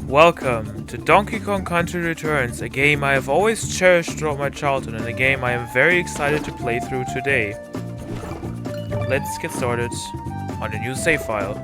Welcome to Donkey Kong Country Returns, a game I have always cherished throughout my childhood and a game I am very excited to play through today. Let's get started on a new save file.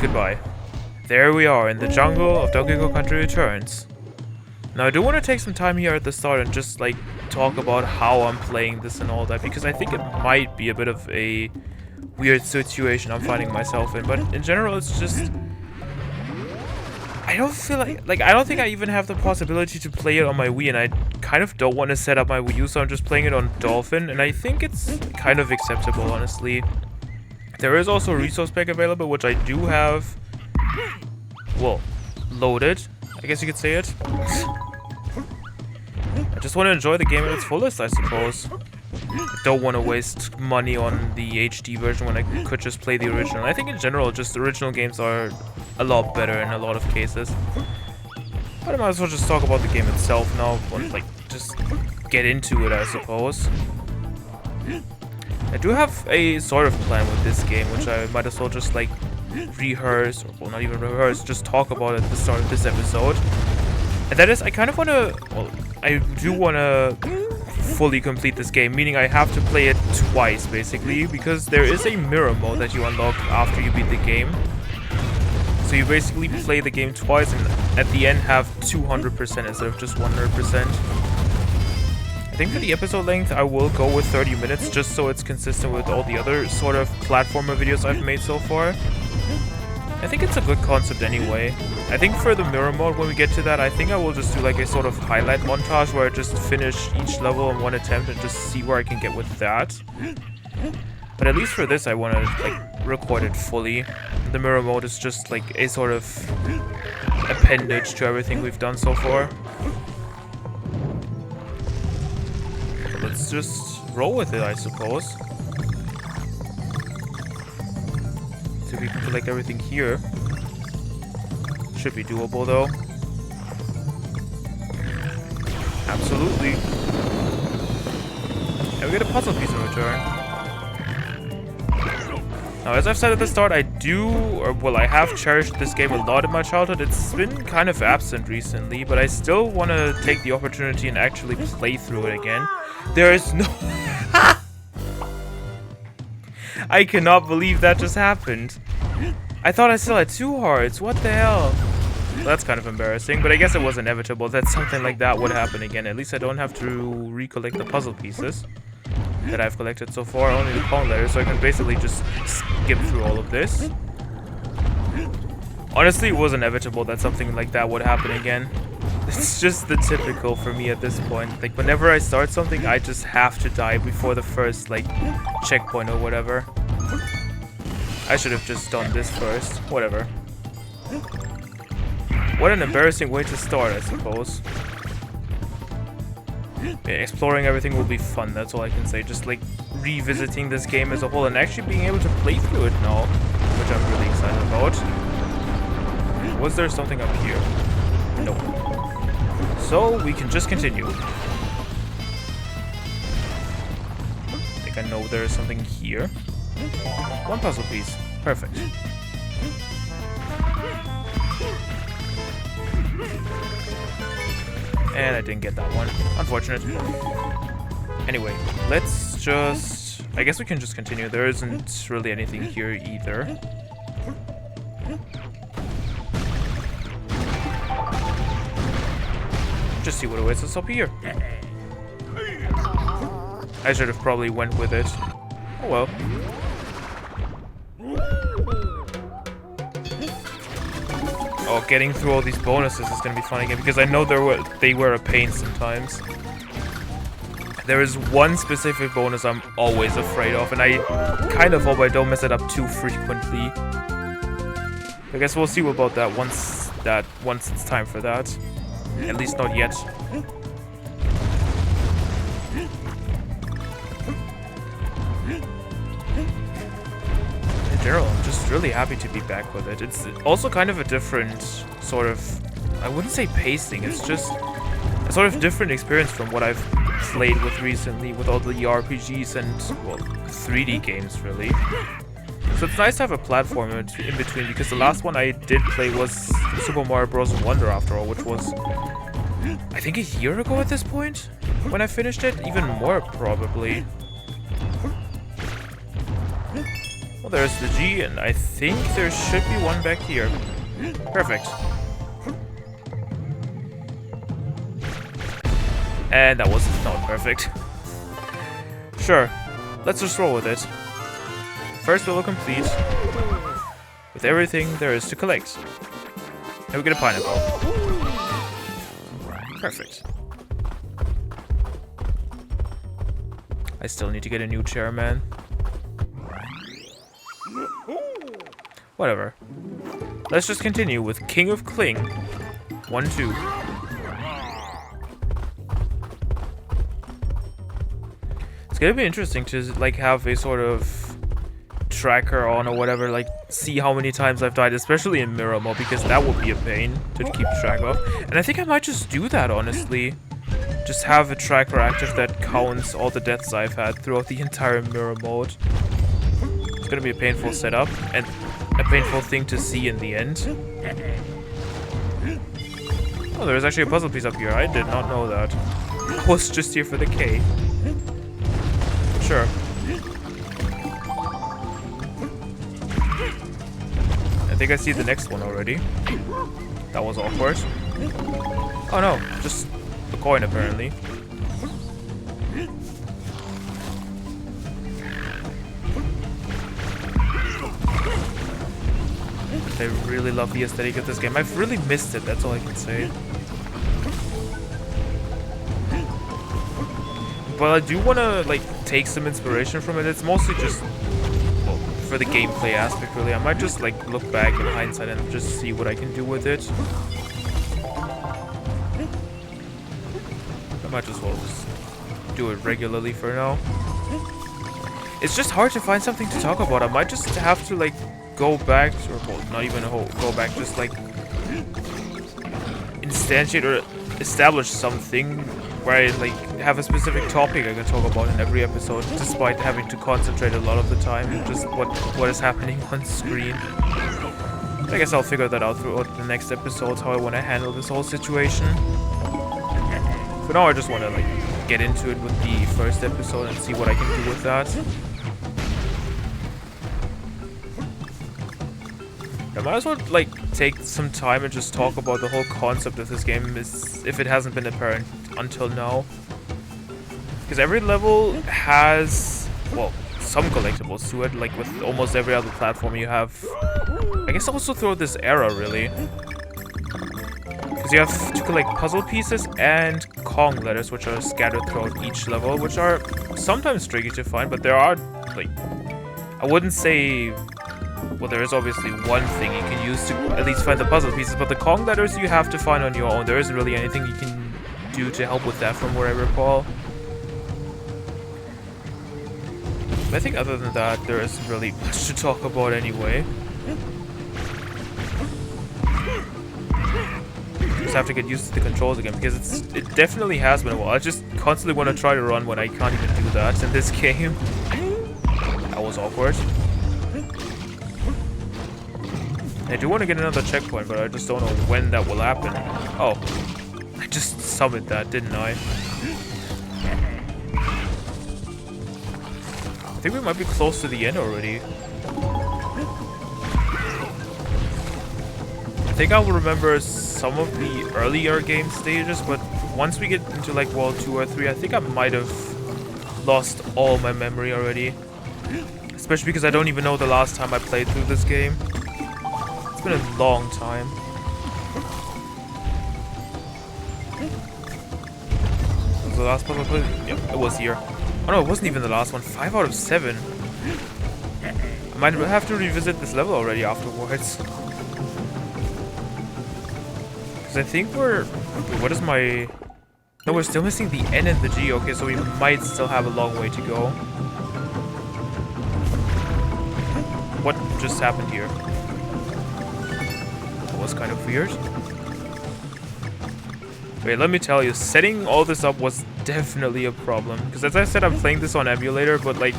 Goodbye. There we are in the jungle of Donkey Kong Country Returns. Now I do want to take some time here at the start and just like talk about how I'm playing this and all that, because I think it might be a bit of a weird situation I'm finding myself in, but in general it's just I don't feel like I don't think I even have the possibility to play it on my Wii, and I kind of don't want to set up my Wii U, so I'm just playing it on Dolphin, and I think it's kind of acceptable, honestly. There is also a resource pack available, which I do have, well, loaded, I guess you could say it. I just want to enjoy the game at its fullest, I suppose. I don't want to waste money on the HD version when I could just play the original. I think in general, just original games are a lot better in a lot of cases. But I might as well just talk about the game itself now, and like, just get into it, I suppose. I do have a sort of plan with this game, which I might as well just like rehearse, or well, not even rehearse, just talk about at the start of this episode. And that is, I kind of want to, well, I do want to fully complete this game, meaning I have to play it twice, basically, because there is a mirror mode that you unlock after you beat the game. So you basically play the game twice and at the end have 200% instead of just 100%. I think for the episode length, I will go with 30 minutes, just so it's consistent with all the other sort of platformer videos I've made so far. I think it's a good concept anyway. I think for the mirror mode, when we get to that, I think I will just do like a sort of highlight montage where I just finish each level in one attempt and just see where I can get with that. But at least for this, I want to like record it fully. The mirror mode is just like a sort of appendage to everything we've done so far. Let's just roll with it, I suppose. See if we can collect everything here. Should be doable, though. Absolutely. And we get a puzzle piece in return. Now, as I've said at the start, I have cherished this game a lot in my childhood. It's been kind of absent recently, but I still want to take the opportunity and actually play through it again. There is no... I cannot believe that just happened. I thought I still had 2 hearts. What the hell? Well, that's kind of embarrassing, but I guess it was inevitable that something like that would happen again. At least I don't have to recollect the puzzle pieces that I've collected so far, only the phone letters, so I can basically just skip through all of this. Honestly, it was inevitable that something like that would happen again. It's just the typical for me at this point. Like, whenever I start something, I just have to die before the first, like, checkpoint or whatever. I should have just done this first. Whatever. What an embarrassing way to start, I suppose. Yeah, exploring everything will be fun, that's all I can say. Just, like, revisiting this game as a whole and actually being able to play through it now, which I'm really excited about. Was there something up here? No. So, we can just continue. I think I know there is something here. 1 puzzle piece. Perfect. And I didn't get that one. Unfortunate. Anyway, let's just... I guess we can just continue. There isn't really anything here either. Just see what awaits us up here. I should have probably went with it. Oh well. Oh, getting through all these bonuses is gonna be fun again because I know they were a pain sometimes. There is one specific bonus I'm always afraid of, and I kind of hope I don't mess it up too frequently. I guess we'll see about that once it's time for that. At least not yet. In general, I'm just really happy to be back with it. It's also kind of a different sort of... I wouldn't say pacing, it's just a sort of different experience from what I've played with recently, with all the RPGs and, well, 3D games, really. So it's nice to have a platform in between, because the last one I did play was Super Mario Bros. Wonder, after all, which was, I think, a year ago at this point when I finished it. Even more, probably. Well, there's the G, and I think there should be one back here. Perfect. And that was not perfect. Sure, let's just roll with it. First level complete, with everything there is to collect. And we get a pineapple. Perfect. I still need to get a new chair, man. Whatever. Let's just continue with King of Kling. 1, 2. It's gonna be interesting to, like, have a sort of tracker on or whatever, like, see how many times I've died, especially in mirror mode, because that would be a pain to keep track of. And I think I might just do that, honestly. Just have a tracker active that counts all the deaths I've had throughout the entire mirror mode. It's gonna be a painful setup, and a painful thing to see in the end. Oh, there's actually a puzzle piece up here. I did not know that. I was just here for the K. Sure. I think I see the next one already. That was awkward. Oh no, just a coin apparently. I really love the aesthetic of this game. I've really missed it, that's all I can say. But I do want to, like, take some inspiration from it. It's mostly just, well, for the gameplay aspect, really. I might just, like, look back in hindsight and just see what I can do with it. I might as well just do it regularly for now. It's just hard to find something to talk about. I might just have to, like, go back, or, well, not even go back, just, like, instantiate or establish something where I, like, have a specific topic I can talk about in every episode, despite having to concentrate a lot of the time on just what is happening on screen. I guess I'll figure that out throughout the next episodes, how I want to handle this whole situation. For now, I just want to, like, get into it with the first episode and see what I can do with that. I might as well like take some time and just talk about the whole concept of this game, is if it hasn't been apparent until now. Because every level has, well, some collectibles to it, like with almost every other platform you have. I guess also throughout this era, really. Because you have to collect puzzle pieces and Kong letters, which are scattered throughout each level, which are sometimes tricky to find, but there are, like, I wouldn't say... Well, there is obviously one thing you can use to at least find the puzzle pieces, but the Kong letters you have to find on your own. There isn't really anything you can do to help with that from what I recall. I think other than that, there isn't really much to talk about anyway. Just have to get used to the controls again, because it definitely has been a while. I just constantly want to try to run when I can't even do that in this game. That was awkward. I do want to get another checkpoint, but I just don't know when that will happen. Oh, I just summoned that, didn't I? I think we might be close to the end already. I think I will remember some of the earlier game stages, but once we get into like World 2 or 3, I think I might have lost all my memory already. Especially because I don't even know the last time I played through this game. It's been a long time. Was the last puzzle I played? Yep, it was here. Oh no, it wasn't even the last one. 5 out of 7. I might have to revisit this level already afterwards. Because I think we're... What is my... No, we're still missing the N and the G. Okay, so we might still have a long way to go. What just happened here? That was kind of weird. Wait, let me tell you, setting all this up was definitely a problem. Because as I said, I'm playing this on emulator, but like...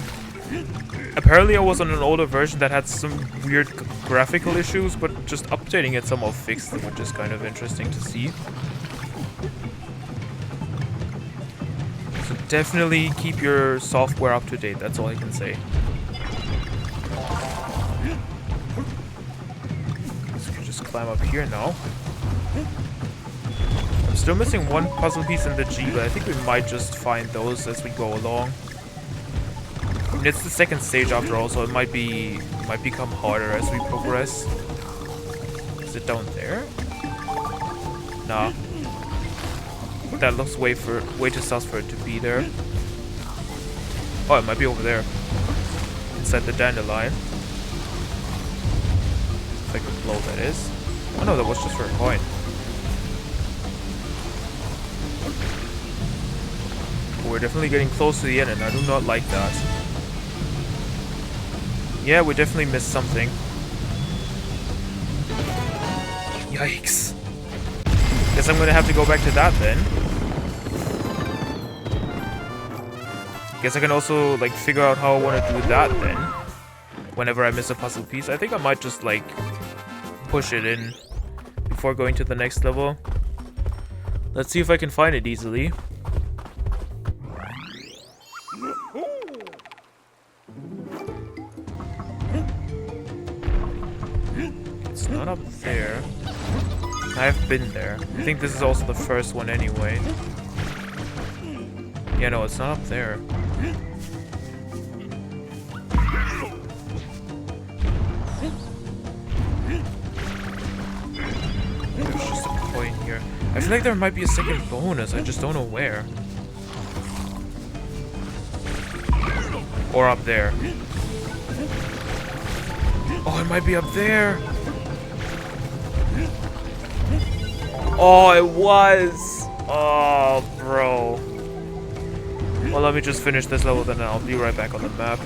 Apparently I was on an older version that had some weird graphical issues, but just updating it somehow fixed them, which is kind of interesting to see. So definitely keep your software up to date, that's all I can say. So we can just climb up here now. I'm still missing one puzzle piece in the G, but I think we might just find those as we go along. I mean, it's the second stage after all, so it might become harder as we progress. Is it down there? Nah. That looks way too sus for it to be there. Oh, it might be over there. Inside the dandelion. If I could blow that is. Oh no, that was just for a coin. We're definitely getting close to the end, and I do not like that. Yeah, we definitely missed something. Yikes. Guess I'm gonna have to go back to that then. Guess I can also like figure out how I want to do that then. Whenever I miss a puzzle piece. I think I might just like push it in before going to the next level. Let's see if I can find it easily. It's not up there. I've been there. I think this is also the first one anyway. Yeah, no, it's not up there. There's just a coin here. I feel like there might be a second bonus, I just don't know where. Or up there. Oh, it might be up there. Oh, it was. Oh, bro. Well, let me just finish this level, then I'll be right back on the map.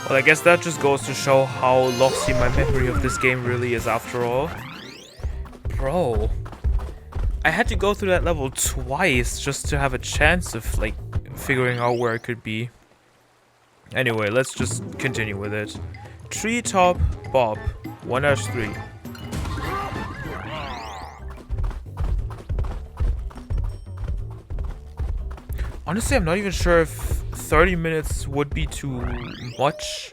Well, I guess that just goes to show how lossy my memory of this game really is after all. Bro. I had to go through that level twice just to have a chance of, like, figuring out where it could be. Anyway, let's just continue with it. Treetop Bob, 1-3. Honestly, I'm not even sure if 30 minutes would be too much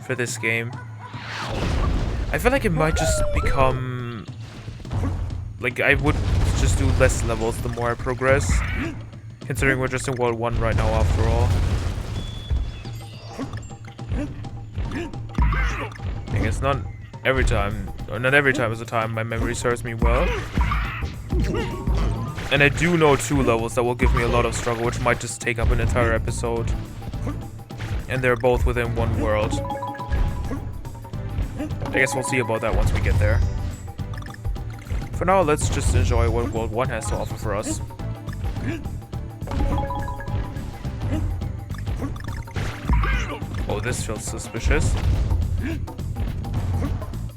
for this game. I feel like it might just become... like, I would just do less levels the more I progress. Considering we're just in World 1 right now, after all. I guess not every time, or not every time is the time my memory serves me well. And I do know 2 levels that will give me a lot of struggle, which might just take up an entire episode. And they're both within one world. I guess we'll see about that once we get there. For now, let's just enjoy what World 1 has to offer for us. Oh, this feels suspicious.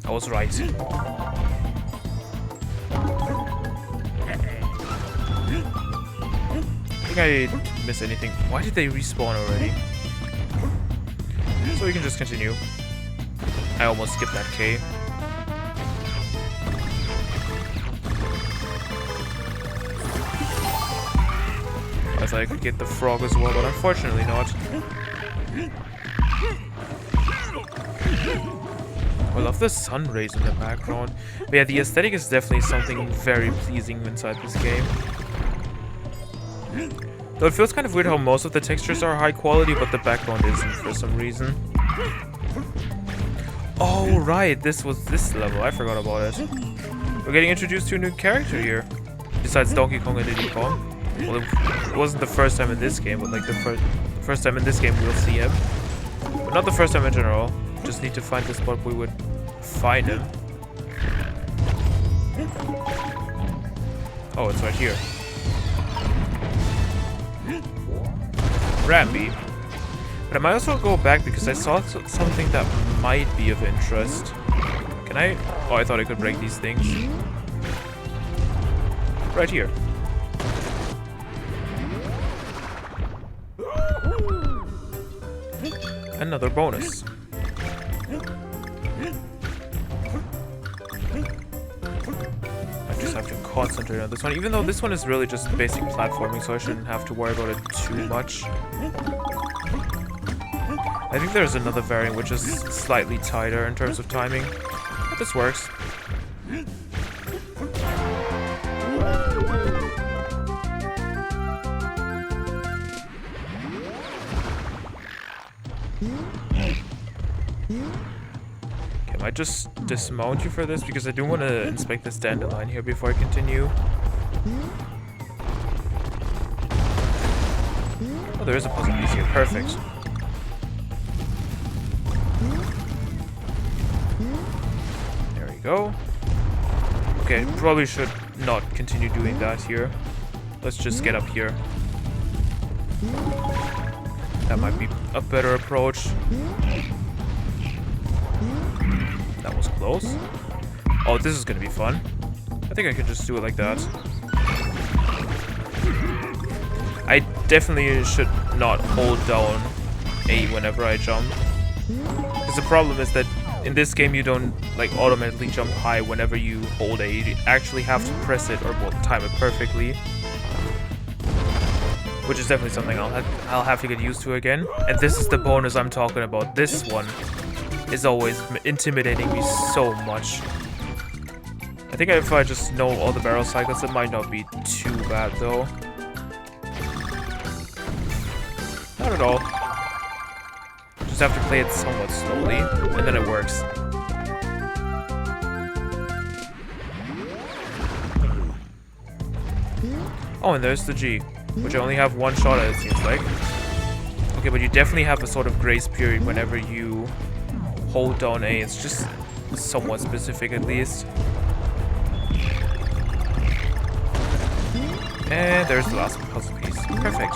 I was right. I think I didn't miss anything. Why did they respawn already? So we can just continue. I almost skipped that K. I thought I could get the frog as well, but unfortunately not. I love the sun rays in the background. But yeah, the aesthetic is definitely something very pleasing inside this game. Though it feels kind of weird how most of the textures are high quality, but the background isn't for some reason. Oh right, this was this level. I forgot about it. We're getting introduced to a new character here. Besides Donkey Kong and Diddy Kong. Well, it wasn't the first time in this game, but like the first time in this game we'll see him. But not the first time in general. Just need to find the spot we would find him. Oh, it's right here. Rambi. But I might also go back because I saw something that might be of interest. Can I? Oh, I thought I could break these things. Right here. Another bonus. I just have to concentrate on this one, even though this one is really just basic platforming, so I shouldn't have to worry about it too much. I think there's another variant which is slightly tighter in terms of timing, but this works. I might just dismount you for this because I do want to inspect this dandelion here before I continue. Oh, there is a puzzle piece here. Perfect. There we go. Okay, probably should not continue doing that here. Let's just get up here. That might be a better approach. That was close. Oh, this is gonna be fun. I think I can just do it like that. I definitely should not hold down A whenever I jump. Because the problem is that in this game you don't like automatically jump high whenever you hold A. You actually have to press it or well, time it perfectly. Which is definitely something I'll have to get used to again. And this is the bonus I'm talking about. This one is always intimidating me so much. I think if I just know all the barrel cycles, it might not be too bad though. Not at all. Just have to play it somewhat slowly, and then it works. Oh, and there's the G, which I only have one shot at, it seems like. Okay, but you definitely have a sort of grace period whenever you hold down A. It's just somewhat specific at least. And there's the last puzzle piece. Perfect.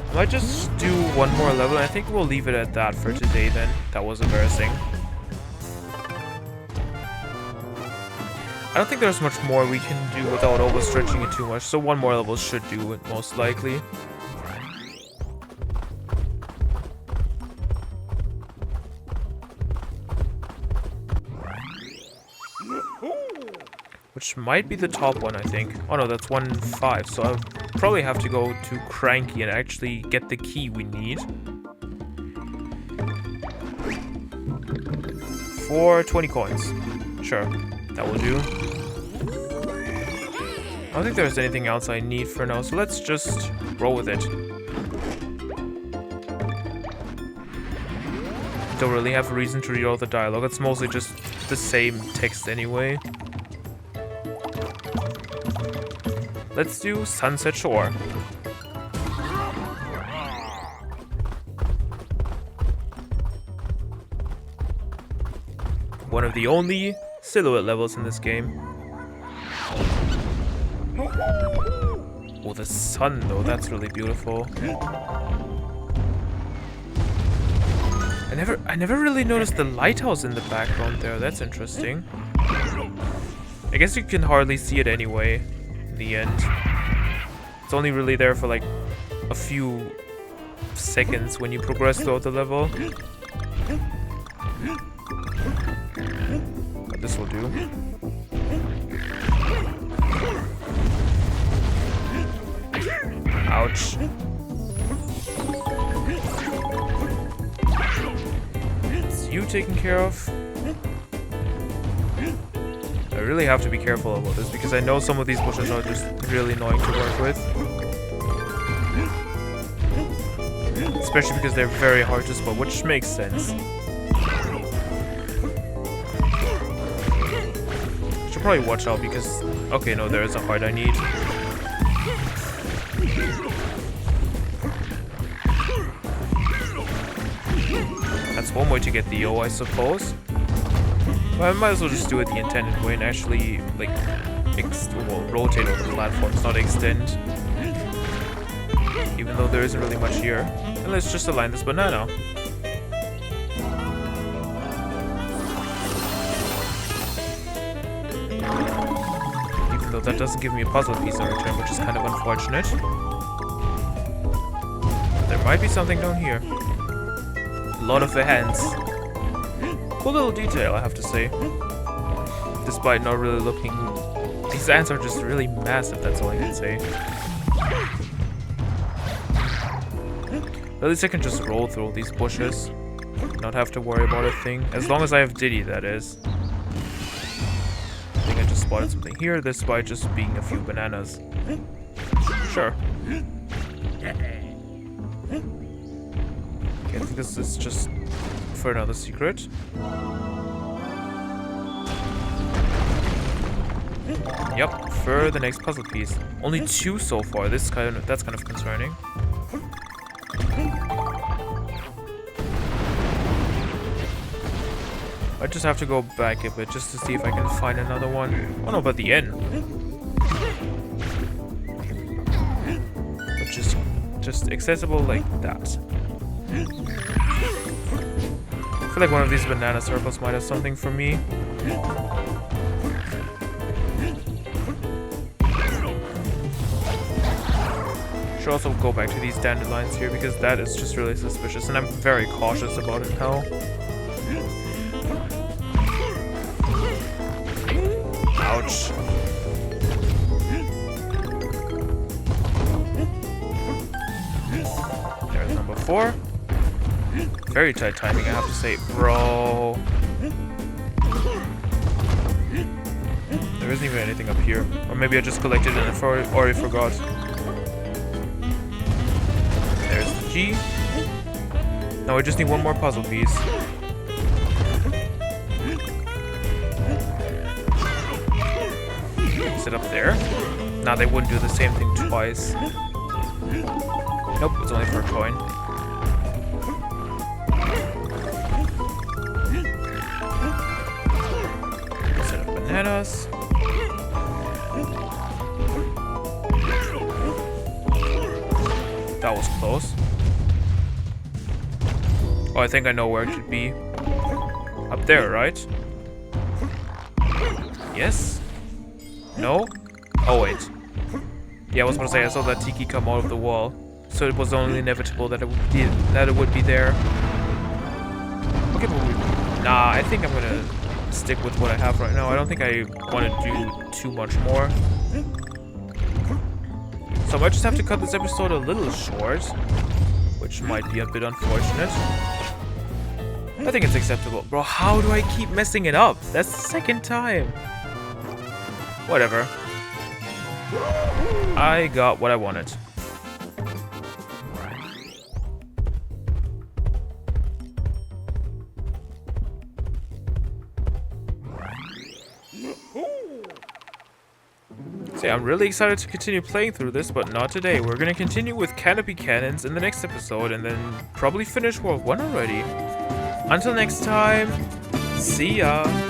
I might just do one more level, and I think we'll leave it at that for today then. That was embarrassing. I don't think there's much more we can do without overstretching it too much, so one more level should do it most likely. Which might be the top one, I think. Oh no, that's 1-5, so probably have to go to Cranky and actually get the key we need. For 20 coins. Sure, that will do. I don't think there's anything else I need for now, so let's just roll with it. Don't really have a reason to read all the dialogue. It's mostly just the same text anyway. Let's do Sunset Shore. One of the only silhouette levels in this game. Oh, the sun though, that's really beautiful. I never really noticed the lighthouse in the background there. That's interesting. I guess you can hardly see it anyway in the end. It's only really there for like a few seconds when you progress throughout the level. But this will do. Ouch. It's you taken care of. I really have to be careful about this because I know some of these bushes are just really annoying to work with. Especially because they're very hard to spot, which makes sense. Should probably watch out because... Okay, no, there is a heart I need. That's one way to get the O, I suppose. Well, I might as well just do it the intended way and actually, like, rotate over the platforms, not extend. Even though there isn't really much here. And let's just align this banana. Even though that doesn't give me a puzzle piece in return, which is kind of unfortunate. There might be something down here. A lot of the hands. Cool little detail, I have to say. Despite not really looking... These ants are just really massive, that's all I can say. At least I can just roll through these bushes. Not have to worry about a thing. As long as I have Diddy, that is. I think I just spotted something here, despite just being a few bananas. Sure. I think this is just for another secret. Yep, for the next puzzle piece. Only 2 so far. That's kind of concerning. I just have to go back a bit just to see if I can find another one. Oh no, but the inn. Which is just accessible like that. I feel like one of these banana circles might have something for me. Should also go back to these dandelions here because that is just really suspicious and I'm very cautious about it now. Ouch. There's number 4. Very tight timing, I have to say. Bro. There isn't even anything up here. Or maybe I just collected it and already forgot. There's the G. Now we just need one more puzzle piece. Is it up there? Nah, they wouldn't do the same thing twice. Nope, it's only for a coin. Set up bananas. That was close. Oh, I think I know where it should be. Up there, right? Yes? No? Oh, wait. Yeah, I was going to say, I saw that tiki come out of the wall. So it was only inevitable that it would be there. Okay, but nah, I think I'm going to stick with what I have right now. I don't think I want to do too much more. So I might just have to cut this episode a little short, which might be a bit unfortunate. I think it's acceptable. Bro, how do I keep messing it up? That's the second time. Whatever. I got what I wanted. See, I'm really excited to continue playing through this, but not today. We're gonna continue with Canopy Cannons in the next episode, and then probably finish World 1 already. Until next time, see ya!